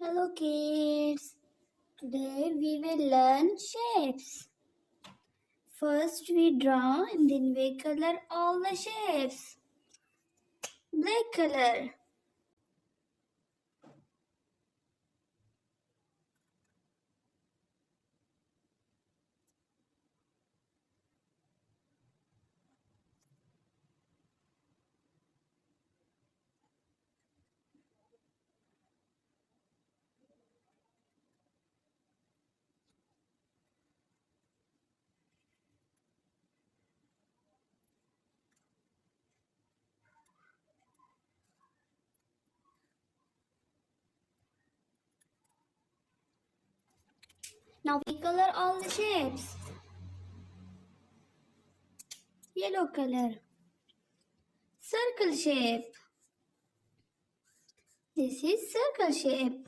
Hello kids. Today we will learn shapes. First we draw and then we color all the shapes. Black color. Now we color all the shapes. Yellow color. Circle shape. This is circle shape.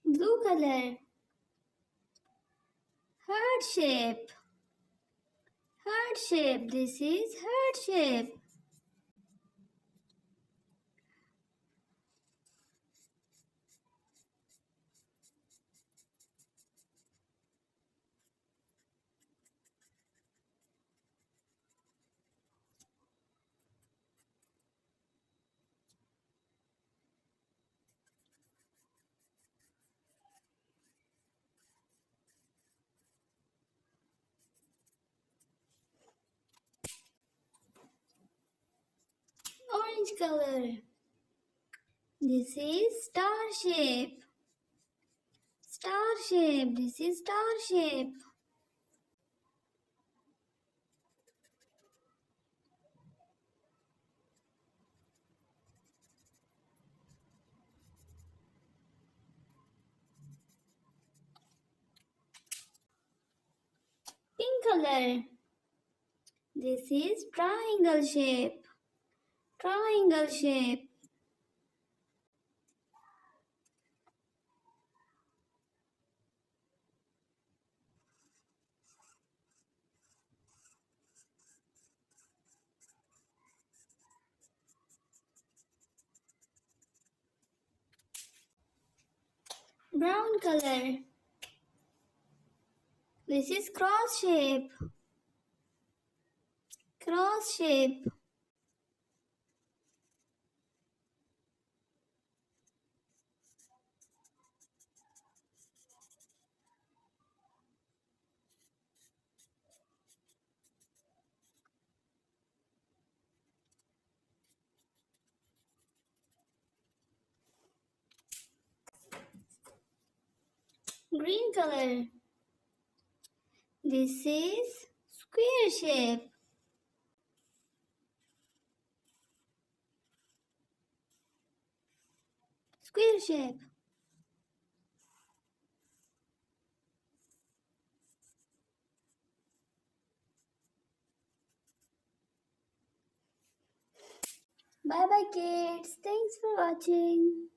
Blue color. Heart shape. Heart shape. This is heart shape. Orange color. This is star shape. Star shape. This is star shape. Pink color. This is triangle shape. Triangle shape. Brown color. This is cross shape. Cross shape. Green color. This is square shape. Square shape. Bye bye kids. Thanks for watching.